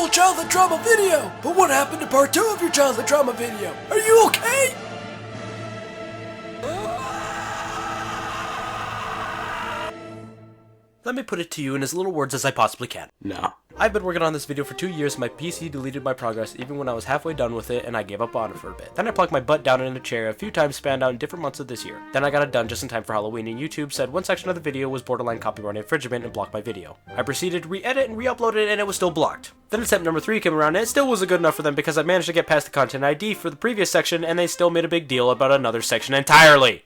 original childhood trauma video. But what happened to part 2 of your childhood trauma video? Are you okay? Let me put it to you in as little words as I possibly can. No. I've been working on this video for 2 years. My PC deleted my progress even when I was halfway done with it, and I gave up on it for a bit. Then I plunked my butt down in a chair a few times spanned out in different months of this year. Then I got it done just in time for Halloween, and YouTube said one section of the video was borderline copyright infringement and blocked my video. I proceeded to re-edit and re-upload it, and it was still blocked. Then attempt number 3 came around, and it still wasn't good enough for them because I managed to get past the content ID for the previous section, and they still made a big deal about another section entirely.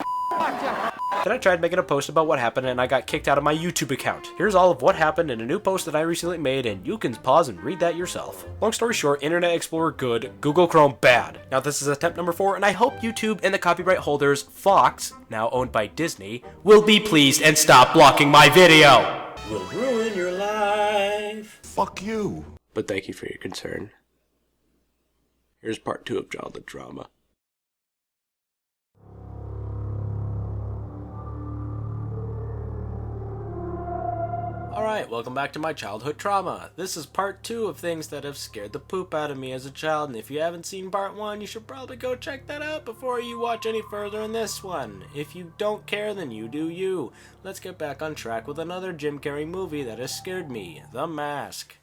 Then I tried making a post about what happened and I got kicked out of my YouTube account. Here's all of what happened in a new post that I recently made, and you can pause and read that yourself. Long story short, Internet Explorer good, Google Chrome bad. Now this is attempt number 4, and I hope YouTube and the copyright holders, Fox, now owned by Disney, will be pleased and stop blocking my video. Will ruin your life. Fuck you. But thank you for your concern. Here's part 2 of childhood trauma. Alright, welcome back to my childhood trauma. This is part 2 of things that have scared the poop out of me as a child, and if you haven't seen part 1, you should probably go check that out before you watch any further in this one. If you don't care, then you do you. Let's get back on track with another Jim Carrey movie that has scared me, The Mask.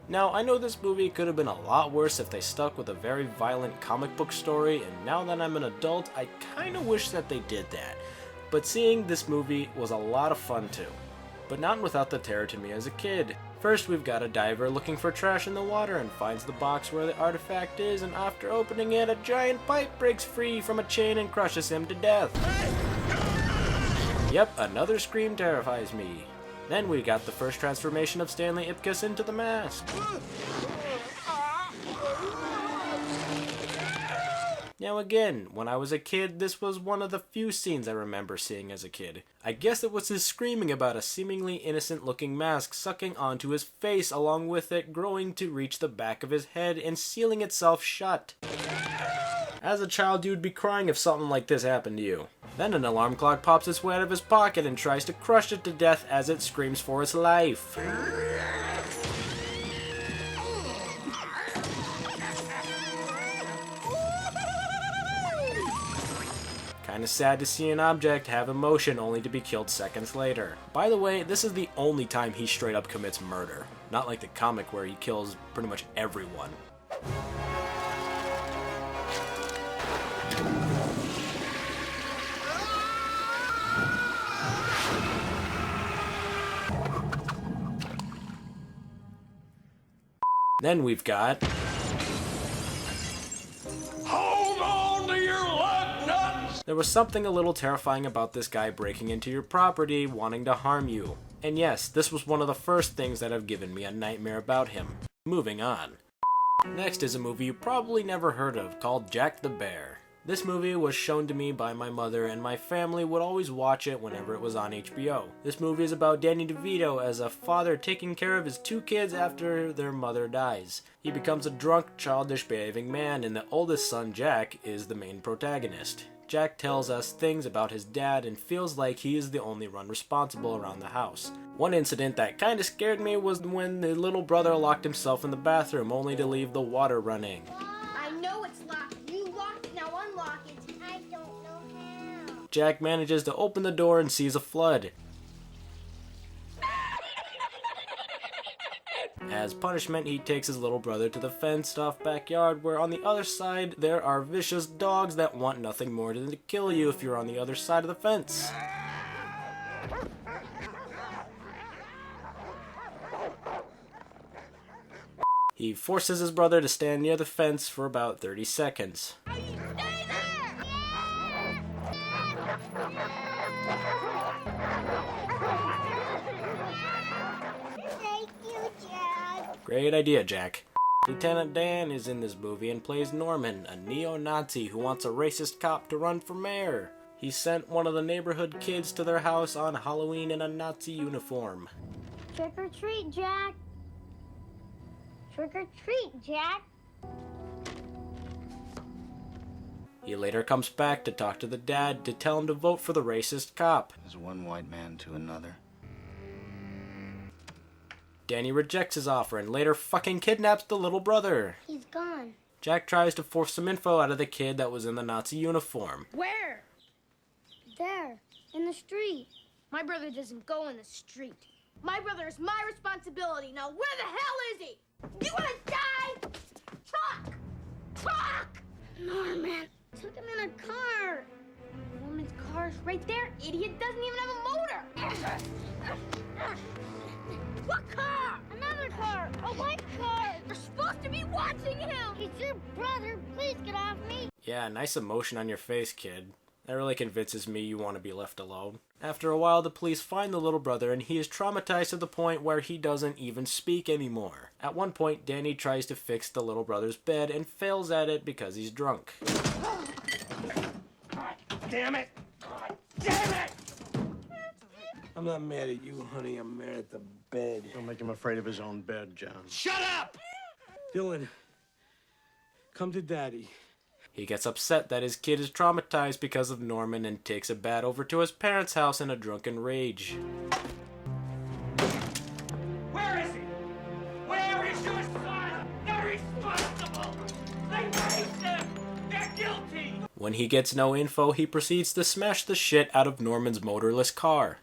Now, I know this movie could have been a lot worse if they stuck with a very violent comic book story, and now that I'm an adult, I kinda wish that they did that. But seeing this movie was a lot of fun too. But not without the terror to me as a kid. First, we've got a diver looking for trash in the water and finds the box where the artifact is, and after opening it, a giant pipe breaks free from a chain and crushes him to death. Yep, another scream terrifies me. Then we got the first transformation of Stanley Ipkiss into the Mask. Now again, when I was a kid, this was one of the few scenes I remember seeing as a kid. I guess it was his screaming about a seemingly innocent looking mask sucking onto his face, along with it growing to reach the back of his head and sealing itself shut. As a child, you'd be crying if something like this happened to you. Then an alarm clock pops its way out of his pocket and tries to crush it to death as it screams for its life. Kinda sad to see an object have emotion only to be killed seconds later. By the way, this is the only time he straight up commits murder. Not like the comic where he kills pretty much everyone. Then we've got... There was something a little terrifying about this guy breaking into your property, wanting to harm you. And yes, this was one of the first things that have given me a nightmare about him. Moving on. Next is a movie you probably never heard of called Jack the Bear. This movie was shown to me by my mother, and my family would always watch it whenever it was on HBO. This movie is about Danny DeVito as a father taking care of his 2 kids after their mother dies. He becomes a drunk, childish behaving man, and the oldest son, Jack, is the main protagonist. Jack tells us things about his dad and feels like he is the only one responsible around the house. One incident that kinda scared me was when the little brother locked himself in the bathroom only to leave the water running. I know it's locked. You locked it, now unlock it. I don't know how. Jack manages to open the door and sees a flood. As punishment, he takes his little brother to the fenced-off backyard where on the other side there are vicious dogs that want nothing more than to kill you if you're on the other side of the fence. He forces his brother to stand near the fence for about 30 seconds. Stay there! Thank you, Jack. Great idea, Jack. Lieutenant Dan is in this movie and plays Norman, a neo-Nazi who wants a racist cop to run for mayor. He sent one of the neighborhood kids to their house on Halloween in a Nazi uniform. Trick or treat, Jack. Trick or treat, Jack. He later comes back to talk to the dad to tell him to vote for the racist cop. As one white man to another. Danny rejects his offer and later fucking kidnaps the little brother. He's gone. Jack tries to force some info out of the kid that was in the Nazi uniform. Where? There, in the street. My brother doesn't go in the street. My brother is my responsibility. Now where the hell is he? You wanna die? Talk! Talk! Norman took him in a car. Norman's car's right there. Idiot doesn't even have a motor. What car? Another car. A white car. We're supposed to be watching him. He's your brother. Please get off me. Yeah, nice emotion on your face, kid. That really convinces me you want to be left alone. After a while, the police find the little brother and he is traumatized to the point where he doesn't even speak anymore. At one point, Danny tries to fix the little brother's bed and fails at it because he's drunk. God damn it! God damn it! I'm not mad at you, honey. I'm mad at the bed. Don't make him afraid of his own bed, John. Shut up! Dylan, come to Daddy. He gets upset that his kid is traumatized because of Norman and takes a bat over to his parents' house in a drunken rage. Where is he? Where is your son? They're responsible! They raised him! They're guilty! When he gets no info, he proceeds to smash the shit out of Norman's motorless car.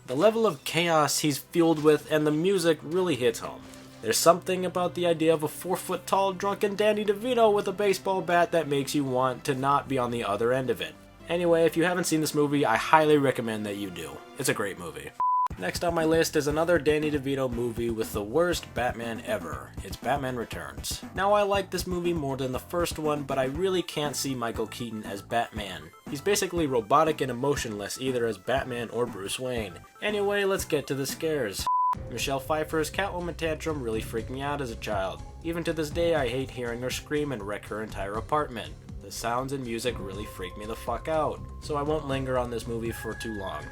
The level of chaos he's fueled with and the music really hits home. There's something about the idea of a 4-foot-tall drunken Danny DeVito with a baseball bat that makes you want to not be on the other end of it. Anyway, if you haven't seen this movie, I highly recommend that you do. It's a great movie. Next on my list is another Danny DeVito movie with the worst Batman ever. It's Batman Returns. Now, I like this movie more than the first one, but I really can't see Michael Keaton as Batman. He's basically robotic and emotionless, either as Batman or Bruce Wayne. Anyway, let's get to the scares. Michelle Pfeiffer's Catwoman tantrum really freaked me out as a child. Even to this day, I hate hearing her scream and wreck her entire apartment. The sounds and music really freak me the fuck out, so I won't linger on this movie for too long.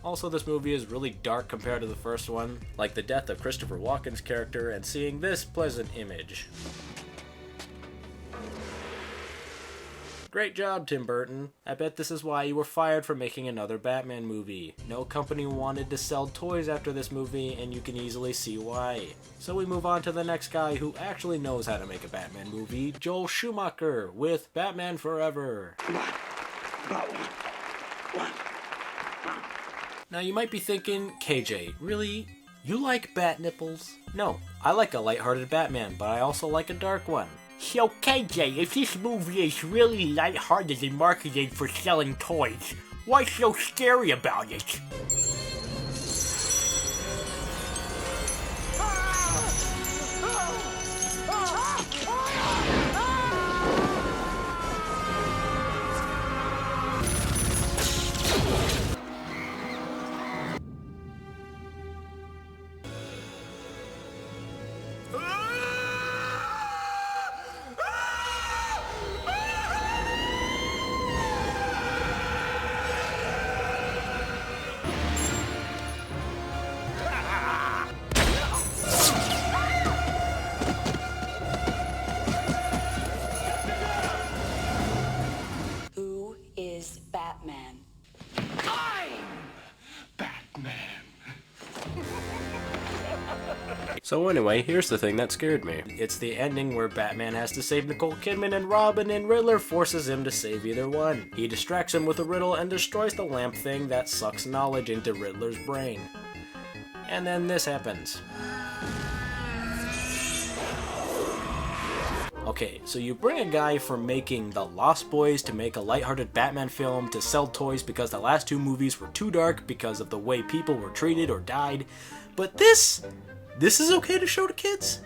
Also, this movie is really dark compared to the first one, like the death of Christopher Walken's character and seeing this pleasant image. Great job, Tim Burton. I bet this is why you were fired for making another Batman movie. No company wanted to sell toys after this movie, and you can easily see why. So we move on to the next guy who actually knows how to make a Batman movie, Joel Schumacher, with Batman Forever. Now you might be thinking, KJ, really? You like bat nipples? No, I like a lighthearted Batman, but I also like a dark one. So KJ, if this movie is really lighthearted and marketed for selling toys, what's so scary about it? Batman. I'm Batman. So anyway, here's the thing that scared me. It's the ending where Batman has to save Nicole Kidman and Robin, and Riddler forces him to save either one. He distracts him with a riddle and destroys the lamp thing that sucks knowledge into Riddler's brain. And then this happens. Okay, so you bring a guy from making The Lost Boys to make a lighthearted Batman film to sell toys because the last two movies were too dark because of the way people were treated or died, but this is okay to show to kids?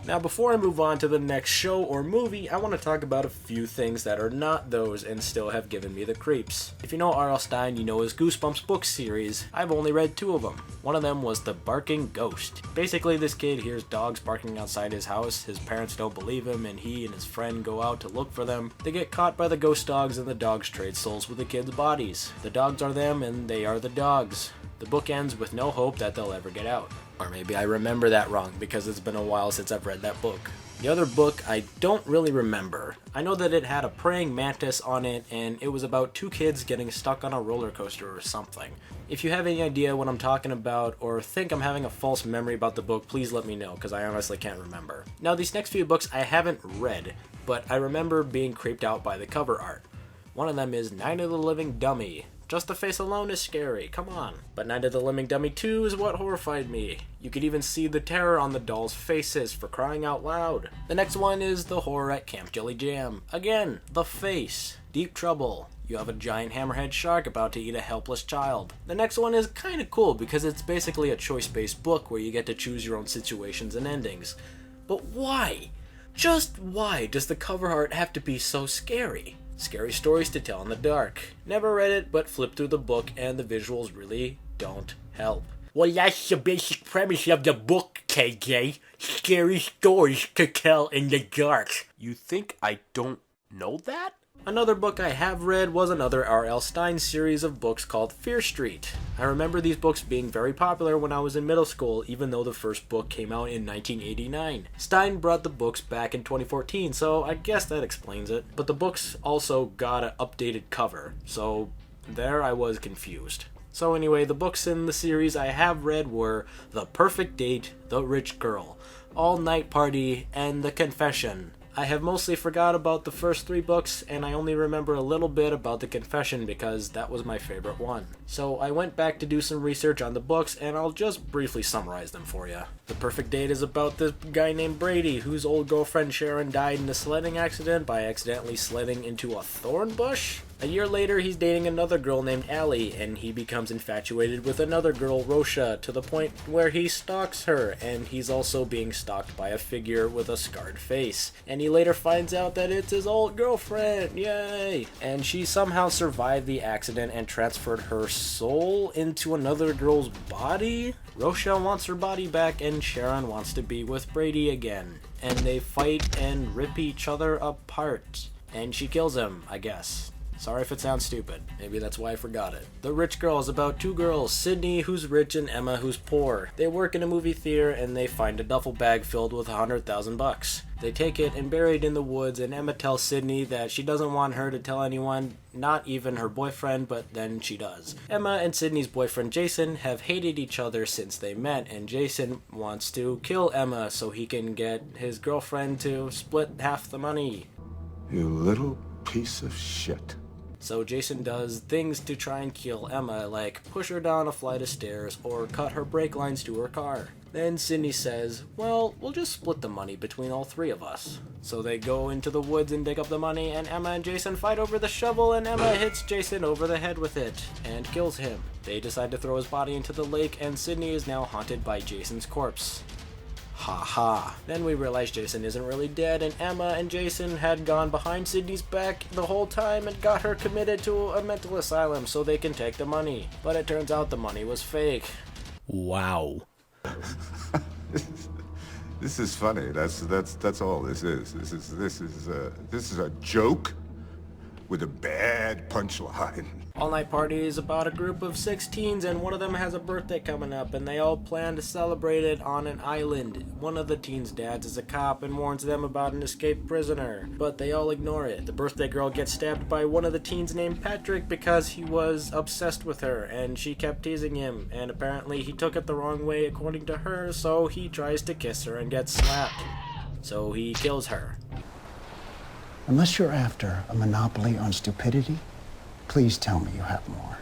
Now before I move on to the next show or movie, I want to talk about a few things that are not those and still have given me the creeps. If you know R.L. Stine, you know his Goosebumps book series. I've only read 2 of them. One of them was The Barking Ghost. Basically, this kid hears dogs barking outside his house, his parents don't believe him, and he and his friend go out to look for them. They get caught by the ghost dogs, and the dogs trade souls with the kids' bodies. The dogs are them, and they are the dogs. The book ends with no hope that they'll ever get out. Or maybe I remember that wrong because it's been a while since I've read that book. The other book I don't really remember. I know that it had a praying mantis on it, and it was about two kids getting stuck on a roller coaster or something. If you have any idea what I'm talking about, or think I'm having a false memory about the book, please let me know, because I honestly can't remember. Now, these next few books I haven't read, but I remember being creeped out by the cover art. One of them is Night of the Living Dummy. Just the face alone is scary, come on. But Night of the Living Dummy 2 is what horrified me. You could even see the terror on the dolls' faces, for crying out loud. The next one is The Horror at Camp Jelly Jam. Again, the face. Deep Trouble. You have a giant hammerhead shark about to eat a helpless child. The next one is kinda cool because it's basically a choice-based book where you get to choose your own situations and endings. But why? Just why does the cover art have to be so scary? Scary stories to tell in the dark. Never read it, but flipped through the book and the visuals really don't help. Well, that's the basic premise of the book, KJ. Scary stories to tell in the dark. You think I don't know that? Another book I have read was another R.L. Stine series of books called Fear Street. I remember these books being very popular when I was in middle school, even though the first book came out in 1989. Stine brought the books back in 2014, so I guess that explains it. But the books also got an updated cover, so there I was confused. So anyway, the books in the series I have read were The Perfect Date, The Rich Girl, All Night Party, and The Confession. I have mostly forgot about the first three books, and I only remember a little bit about The Confession because that was my favorite one. So I went back to do some research on the books, and I'll just briefly summarize them for you. The Perfect Date is about this guy named Brady, whose old girlfriend Sharon died in a sledding accident by accidentally sledding into a thorn bush. A year later, he's dating another girl named Allie, and he becomes infatuated with another girl, Rosha, to the point where he stalks her, and he's also being stalked by a figure with a scarred face. And he later finds out that it's his old girlfriend, yay! And she somehow survived the accident and transferred her soul into another girl's body? Rosha wants her body back, and Sharon wants to be with Brady again. And they fight and rip each other apart. And she kills him, I guess. Sorry if it sounds stupid. Maybe that's why I forgot it. The Rich Girl is about two girls, Sydney, who's rich, and Emma, who's poor. They work in a movie theater and they find a duffel bag filled with $100,000. They take it and bury it in the woods, and Emma tells Sydney that she doesn't want her to tell anyone, not even her boyfriend, but then she does. Emma and Sydney's boyfriend Jason have hated each other since they met, and Jason wants to kill Emma so he can get his girlfriend to split half the money. You little piece of shit. So Jason does things to try and kill Emma, like push her down a flight of stairs or cut her brake lines to her car. Then Sydney says, well, we'll just split the money between all three of us. So they go into the woods and dig up the money, and Emma and Jason fight over the shovel, and Emma hits Jason over the head with it and kills him. They decide to throw his body into the lake, and Sydney is now haunted by Jason's corpse. Ha ha. Then we realize Jason isn't really dead, and Emma and Jason had gone behind Sydney's back the whole time and got her committed to a mental asylum so they can take the money. But it turns out the money was fake. Wow. This is funny. That's all this is. This is a joke with a bad punchline. All Night Party is about a group of 6 teens, and one of them has a birthday coming up, and they all plan to celebrate it on an island. One of the teens' dads is a cop and warns them about an escaped prisoner, but they all ignore it. The birthday girl gets stabbed by one of the teens named Patrick because he was obsessed with her, and she kept teasing him, and apparently he took it the wrong way according to her, so he tries to kiss her and gets slapped. So he kills her. Unless you're after a monopoly on stupidity, please tell me you have more.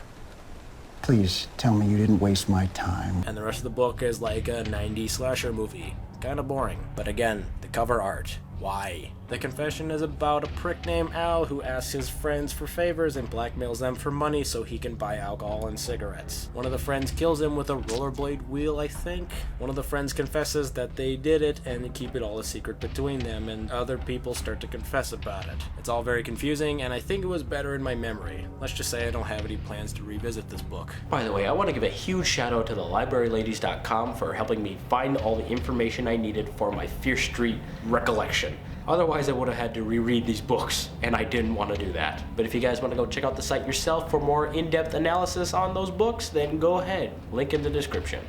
Please tell me you didn't waste my time. And the rest of the book is like a 90s slasher movie. Kinda boring. But again, the cover art. Why? The Confession is about a prick named Al who asks his friends for favors and blackmails them for money so he can buy alcohol and cigarettes. One of the friends kills him with a rollerblade wheel, I think. One of the friends confesses that they did it and they keep it all a secret between them, and other people start to confess about it. It's all very confusing, and I think it was better in my memory. Let's just say I don't have any plans to revisit this book. By the way, I want to give a huge shout out to thelibraryladies.com for helping me find all the information I needed for my Fear Street recollection. Otherwise, I would have had to reread these books, and I didn't want to do that. But if you guys want to go check out the site yourself for more in-depth analysis on those books, then go ahead. Link in the description.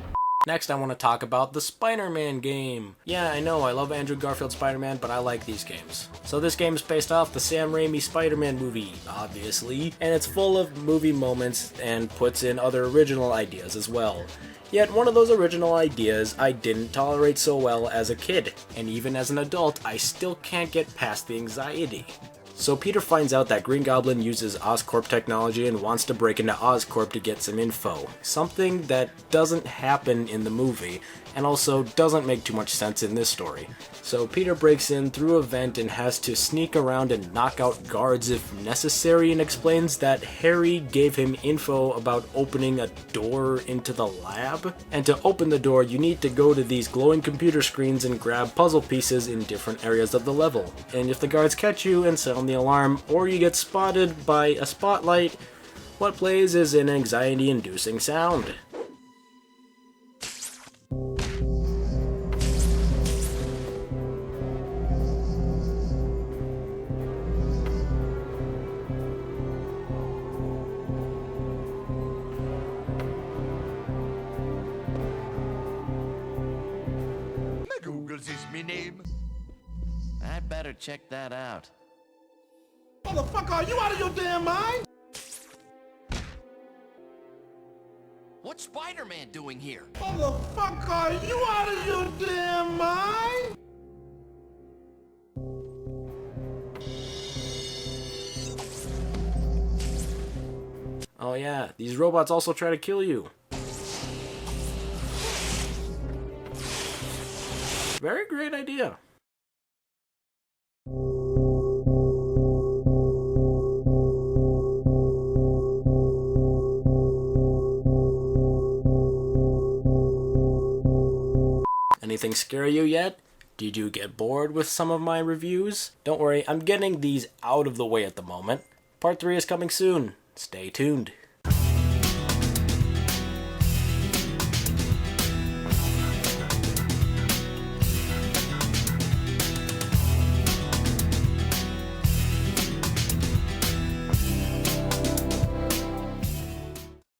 Next, I want to talk about the Spider-Man game. Yeah, I know, I love Andrew Garfield's Spider-Man, but I like these games. So this game is based off the Sam Raimi Spider-Man movie, obviously, and it's full of movie moments and puts in other original ideas as well. Yet one of those original ideas I didn't tolerate so well as a kid, and even as an adult, I still can't get past the anxiety. So Peter finds out that Green Goblin uses Oscorp technology and wants to break into Oscorp to get some info. Something that doesn't happen in the movie, and also doesn't make too much sense in this story. So Peter breaks in through a vent and has to sneak around and knock out guards if necessary, and explains that Harry gave him info about opening a door into the lab. And to open the door, you need to go to these glowing computer screens and grab puzzle pieces in different areas of the level. And if the guards catch you and sound the alarm, or you get spotted by a spotlight, what plays is an anxiety-inducing sound. Googles is me name. I better check that out. Motherfucker, are you out of your damn mind? What's Spider-Man doing here? Motherfucker, are you out of your damn mind? Oh yeah, these robots also try to kill you. Very great idea. Anything scare you yet? Did you get bored with some of my reviews? Don't worry, I'm getting these out of the way at the moment. Part 3 is coming soon. Stay tuned.